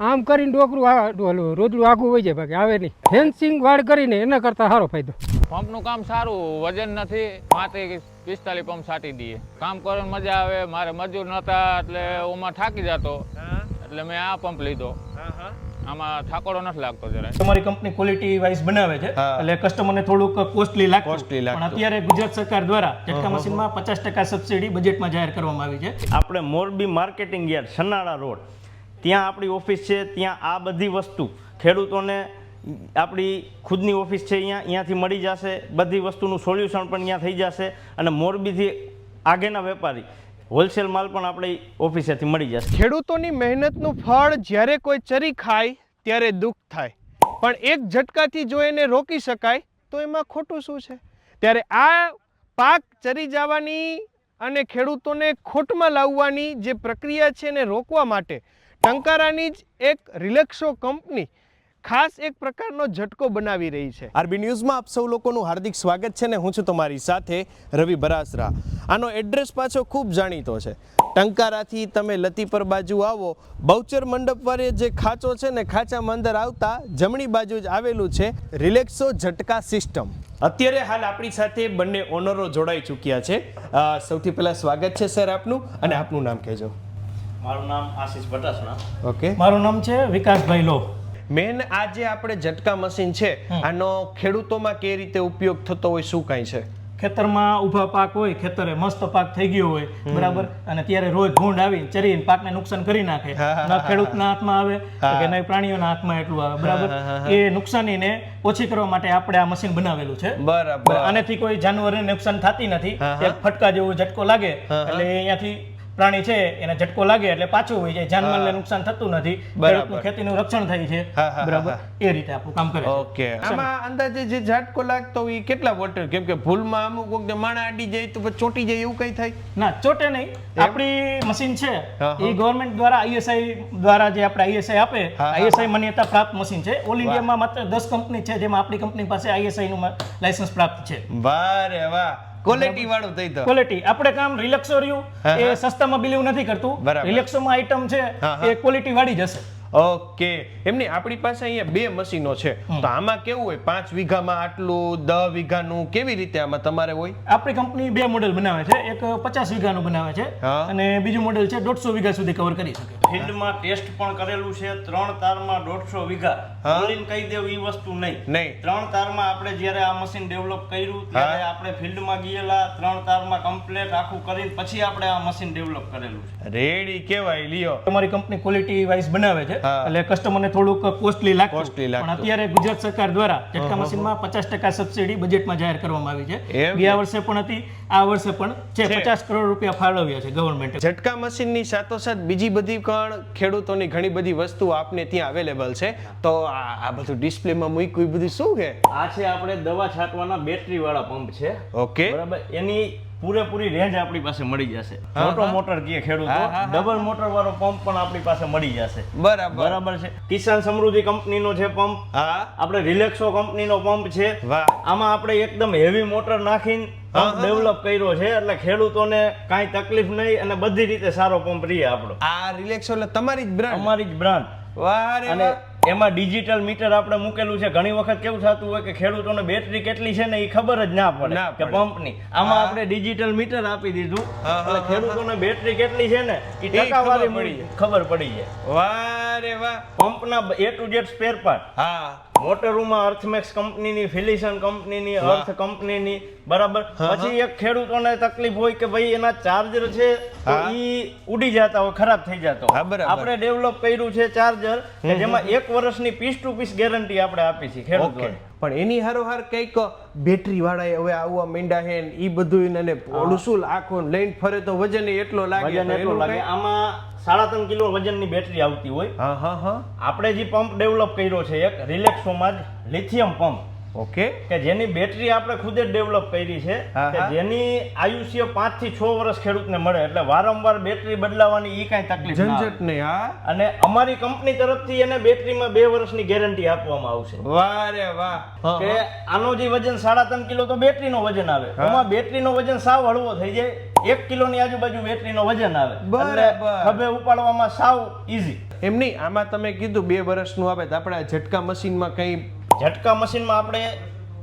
આમ કરીને ડોકરું રોજલું આઘું હોય જાય, બાકી આવે નહીં. ફેન્સિંગ વાડ કરીને એના કરતાં સારો ફાયદો. પંપનું કામ સારું, વજન નથી, 45 પંપ સાટી દઈએ. કામ કરવાની મજા આવે. મારે મજૂર નહોતા એટલે ઓમાં થાકી જતો, એટલે મેં આ પંપ લીધો. આમાં ઠાકોરો નથી લાગતો જરાય. તમારી કંપની ક્વોલિટી વાઇઝ બનાવે છે એટલે કસ્ટમરને થોડુંક કોસ્ટલી લાગતું, પણ અત્યારે ગુજરાત સરકાર દ્વારા ઝટકા મશીનમાં 50% સબસિડી બજેટમાં જાહેર કરવામાં આવી છે. આપણે Morbi marketing yard Sanala road ત્યાં આપણી ઓફિસ છે. ત્યાં આ બધી વસ્તુ ખેડૂતોને આપણી ખુદની ઓફિસ છે, અહીંયાથી મળી જશે. બધી વસ્તુનું સોલ્યુશન પણ અહીંયા થઈ જશે અને મોરબીથી આગળના વેપારી હોલસેલ માલ પણ આપણી ઓફિસેથી મળી જશે. ખેડૂતોની મહેનતનું ફળ જ્યારે કોઈ ચરી ખાય ત્યારે દુઃખ થાય, પણ એક ઝટકાથી જો એને રોકી શકાય તો એમાં ખોટું શું છે? ત્યારે આ પાક ચરી જવાની અને ખેડૂતોને ખોટમાં લાવવાની જે પ્રક્રિયા છે એને રોકવા માટે ટંકારાની જ એક રિલેક્સો કંપની ખાસ એક પ્રકારનો ઝટકો બનાવી રહી છે. આરબી ન્યૂઝમાં આપ સૌ લોકોનું હાર્દિક સ્વાગત છે ને હું છું તમારી સાથે રવિ બરાસરા. આનો એડ્રેસ પાછો ખૂબ જાણીતો છે. ટંકારાથી તમે લતીપર બાજુ આવો, બહુચર મંડપ વાળે જે ખાંચો છે ને, ખાંચામાં અંદર આવતા જમણી બાજુ જ આવેલું છે રિલેક્સો ઝટકા સિસ્ટમ. અત્યારે હાલ આપણી સાથે બંને ઓનરો જોડાઈ ચૂક્યા છે. સૌથી પહેલા સ્વાગત છે સર આપનું, અને આપનું નામ કહેજો. મારું નામ આશીષ ભટાસણા. ઓકે, મારું નામ છે વિકાસભાઈ લો. મેન આ જે આપણે ઝટકા મશીન છે આનો ખેડૂતોમાં કઈ રીતે ઉપયોગ થતો હોય, શું કાંઈ છે? ખેતરમાં ઊભા પાક હોય, ખેતરે મસ્ત પાક થઈ ગયો હોય, બરાબર, અને ત્યારે રોજ ભૂંડ આવી ચરીને પાકને નુકસાન કરી નાખે. ન ખેડૂતના હાથમાં આવે કે નહીં પ્રાણીઓના હાથમાં એટલું આવે, બરાબર. એ નુકસાનીને ઓછી કરવા માટે આપણે આ મશીન બનાવેલું છે. બરાબર. આનેથી કોઈ જાનવરને નુકસાન થતી નથી. એક ફટકા જેવો ઝટકો લાગે એટલે અહીંયાથી પ્રાણી છે એને ઝટકો લાગે એટલે પાછું હોય જાય, જાનમાલને નુકસાન થતું નથી, ખેડૂતનું ખેતીનું રક્ષણ થાય છે, બરાબર. એ રીતે આપણું કામ કરે છે. ઓકે, આમાં અંદાજે જે ઝટકો લાગતો હોય કેટલા વોટ? કેમ કે ભૂલમાં અમુક વખતે માણા અડી જાય તો પછી ચોટી જાય, એવું કઈ થાય? ના, ચોટે નહીં. આપણી મશીન છે એ ગવર્મેન્ટ દ્વારા આઈએસઆઈ દ્વારા જે આપણે આઈએસઆઈ આપે, આઈએસઆઈ માન્યતા પ્રાપ્ત મશીન છે. ઓલ ઇન્ડિયામાં માત્ર 10 કંપની છે જેમાં આપણી કંપની પાસે આઈએસઆઈ નું લાયસન્સ પ્રાપ્ત છે. વારે વાહ, ક્વોલિટી વાળું થઈ તો. ક્વોલિટી આપણે કામ રિલેક્સો રહ્યું એ સસ્તામાં બિલીવ નથી કરતું. રિલેક્સોમાં આઈટમ છે એ ક્વોલિટી વાળી જ હશે. ઓકે, એમની આપણી પાસે અહીંયા 2 મશીનો છે, તો આમાં કેવું હોય? 5 વીઘામાં આટલું, 10 વીઘાનું, કેવી રીતે આમાં તમારે હોય? આપણી કંપની 2 મોડેલ બનાવે છે. એક 50 વીઘાનું બનાવે છે અને બીજું મોડેલ છે 150 વીઘા સુધી કવર કરી શકે. ફિલ્ડમાં ટેસ્ટ પણ કરેલું છે. 3 તારમાં 150 વીઘા બોલીને કહી દેવું એ વસ્તુ નહીં. 3 તારમાં આપણે જ્યારે આ મશીન ડેવલપ કર્યું ત્યારે આપણે ફિલ્ડમાં ગયેલા, 3 તારમાં કમ્પ્લીટ આખું કરીને પછી આપણે આ મશીન ડેવલપ કરેલું છે. રેડી કહેવાય. લ્યો, તમારી કંપની ક્વોલિટી વાઇઝ બનાવે છે એટલે કસ્ટમરને થોડુંક કોસ્ટલી લાગતું, પણ અત્યારે ગુજરાત સરકાર દ્વારા ઝટકા મશીનમાં 50% સબસિડી બજેટમાં જાહેર કરવામાં આવી છે. ગયા વર્ષે પણ હતી, આ વર્ષે પણ છે. 50 કરોડ રૂપિયા ફાળવ્યા છે ગવર્મેન્ટે. ઝટકા મશીનની સાથોસાથ બીજી બધી પણ ખેડૂતોની ઘણી બધી વસ્તુઓ આપને ત્યાં અવેલેબલ છે. તો આ બધું ડિસ્પ્લેમાં મૂક્યું એ બધું શું છે? આ છે આપણે દવા છાંટવાના બેટરી વાળા પંપ છે. ઓકે, બરાબર. એની પૂરેપૂરી રેન્જ આપણી પાસે મળી જશે. મોટો મોટર કે ખેડૂતો, ડબલ મોટર વાળો પંપ પણ આપણી પાસે મળી જશે. બરાબર છે. કિસાન સમૃદ્ધિ કંપનીનો છે પંપ. આપણે રિલેક્સો કંપનીનો પંપ છે. આમાં આપણે એકદમ હેવી મોટર નાખીને ડેવલપ કર્યો છે એટલે ખેડૂતોને કાંઈ તકલીફ નહીં અને બધી રીતે સારો પંપ રહે આપણો. આ રિલેક્સો એટલે તમારી જ બ્રાન્ડ? અમારી જ બ્રાન્ડ. અને એમાં ડિજિટલ મીટર આપણે મૂકેલું છે. ઘણી વખત કેવું થતું હોય કે ખેડૂતોને બેટરી કેટલી છે ને એ ખબર જ ના પડે કે પંપની. આમાં આપણે ડિજિટલ મીટર આપી દીધું એટલે ખેડૂતોને બેટરી કેટલી છે ને એ ટકાવારી મળી ખબર પડી જાય. વારે વાહ. પંપના A to Z spare part. મોટરોમાં અર્થમેક્સ કંપનીની, ફિલિશન કંપનીની, અર્થ કંપનીની, બરાબર. પછી એક ખેડૂતોને તકલીફ હોય કે ભાઈ એના ચાર્જર છે તો ઈ ઉડી જતા હોય, ખરાબ થઈ જતો. આપણે ડેવલપ કર્યું છે ચાર્જર કે જેમાં 1 વર્ષની પીસ ટુ પીસ ગેરંટી આપણે આપી છે ખેડૂતોને. પણ એની હારોહાર કઈક બેટરી વાળા હવે આવવા માંડ્યા છે ને ઈ બધું, અને ઓલું શું આખો લઈને ફરે તો વજન એટલો લાગે. આમાં 3.5 કિલો વજનની બેટરી આવતી હોય. આપણે જે પંપ ડેવલપ કર્યો છે એક રિલેક્સોમાં જ લિથિયમ પંપ. ઓકે, કે જેની બેટરી આપણે ખુદે ડેવલપ કરી છે કે જેની આયુષ્ય 5 થી 6 વર્ષ ખેડૂતને મળે એટલે વારંવાર બેટરી બદલાવાની ઈ કાંઈ તકલીફ ઝંઝટ નહીં. અને અમારી કંપની તરફથી એને બેટરીમાં 2 વર્ષની ગેરંટી આપવામાં આવશે. વારે વાહ. કે આનો જે વજન 3.5 કિલો તો બેટરીનો વજન આવે, એમાં બેટરીનો વજન સાવ હળવો થઈ જાય 1 કિલોની આજુબાજુ બેટરીનો વજન આવે બરાબર. એટલે ખભે ઉપાડવામાં સાવ ઈઝી. એમ નહીં, આમાં તમે કીધું 2 વર્ષનું આવે તો આપણે આ ઝટકા મશીનમાં કંઈ ઝટકા મશીનમાં આપણે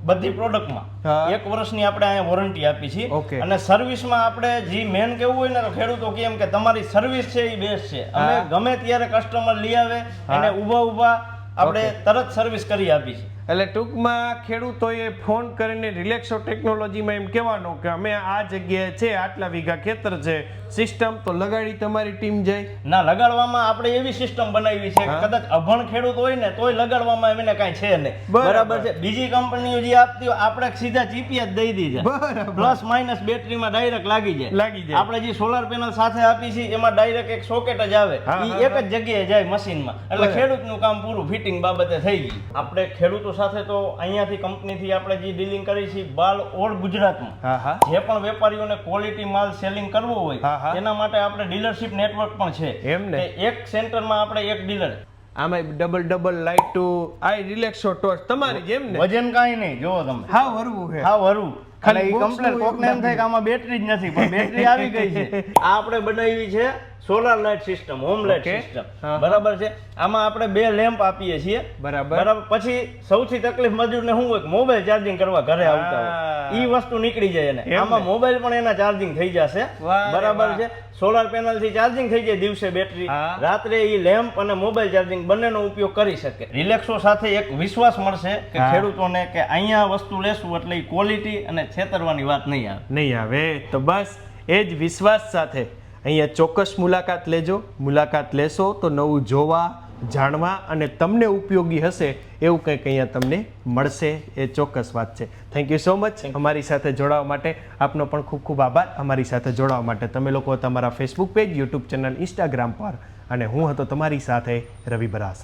બધી પ્રોડક્ટમાં હા. 1 વર્ષની આપણે અહીંયા વોરંટી આપી છે Okay. અને સર્વિસમાં આપણે જે મેન કેવું હોય ને તો ખેડૂતો કેમ કે તમારી સર્વિસ છે એ બેસ્ટ છે. અમે હા. ગમે ત્યારે કસ્ટમર લઈ આવે એને ઊભા આપણે તરત સર્વિસ કરી આપી છે. એટલે ટૂંકમાં ખેડૂતોએ ફોન કરીને રિલેક્સો ટેકનોલોજીમાં એમ કહેવાનું કે અમે આ જગ્યાએ છે, આટલા વીઘા ખેતર છે, સિસ્ટમ તો લગાડી તમારી ટીમ જાય. ના, લગાડવામાં આપણે એવી સિસ્ટમ બનાવી છે કે હા. કદાચ અભણ ખેડૂત હોય ને તોય લગાડવામાં એને કાંઈ છે નહીં. બરાબર. બરાબર છે. બીજી કંપનીઓ જે આપતી હોય આપણે સીધા ચીપિયા જ દઈ દીધા. બરાબર. પ્લસ માઇનસ બેટરીમાં ડાયરેક્ટ લાગી જાય. આપણે જે સોલાર પેનલ સાથે આપી છે એમાં ડાયરેક્ટ એક સોકેટ જ આવે. હા, ઈ હા, એક જ જગ્યાએ જાય મશીનમાં. એટલે બરાબર. ખેડૂતનું કામ પૂરું ફિટિંગ બાબતે થઈ ગયું. આપણે ખેડૂતો સાથે તો અહીંયાથી કંપનીથી આપણે જે ડીલિંગ કરી છે બાલ ઓલ ગુજરાતમાં હા હા જે પણ વેપારીઓને ક્વોલિટી માલ સેલિંગ કરવો હા, હોય હા. એના માટે આપણે ડીલરશિપ નેટવર્ક પણ છે. એમ ને? કે એક સેન્ટરમાં આપણે એક ડીલર. આમાં ડબલ લાઇટ આ રિલેક્સો ટોર્ચ તમારી જેમ ને? વજન કાંઈ નહીં, જોવો તમે. હા વરવું છે. હા, વરું. ખાલી ખાલી box કમ્પ્લેટ નું કોકને એમ થાય કે આમાં બેટરી જ નથી, પણ બેટરી આવી ગઈ છે. આ આપણે બનાવી છે solar light system, home light Okay. System. હા. બરાબર છે. આમાં આપણે 2 લેમ્પ આપીએ છીએ. બરાબર. બરાબર. પછી સૌથી તકલીફ મજૂરને શું હોય કે મોબાઈલ ચાર્જિંગ કરવા ઘરે આવતા હા. હોય ઈ વસ્તુ નીકળી જાય એને. એમ આમાં ને? મોબાઈલ પણ એના ચાર્જિંગ થઈ જશે. વાહ રે બરાબર વાહ. છે. સોલાર પેનલ થી ચાર્જિંગ થઈ જાય દિવસે બેટરી, હા. રાત્રે ઈ લેમ્પ અને મોબાઈલ ચાર્જિંગ બંનેનો ઉપયોગ કરી શકે. રિલેક્સો સાથે એક વિશ્વાસ મળશે કે હા. ખેડૂતોને કે અહીંયા વસ્તુ લેશું એટલે ઈ ક્વોલિટી અને છેતરવાની વાત નહીં આવે. નહીં આવે. તો બસ એ જ વિશ્વાસ સાથે અહીંયા ચોક્કસ મુલાકાત લેજો. મુલાકાત લેશો તો નવું જોવા, જાણવા અને તમને ઉપયોગી હશે એવું કંઈક અહીંયા તમને મળશે, એ ચોક્કસ વાત છે. થેન્ક યુ સો મચ અમારી સાથે જોડાવા માટે. આપનો પણ ખૂબ ખૂબ આભાર અમારી સાથે જોડાવા માટે. તમે લોકો તમારા Facebook page, YouTube channel, Instagram પર, અને હું હતો તમારી સાથે રવિ બરાસર.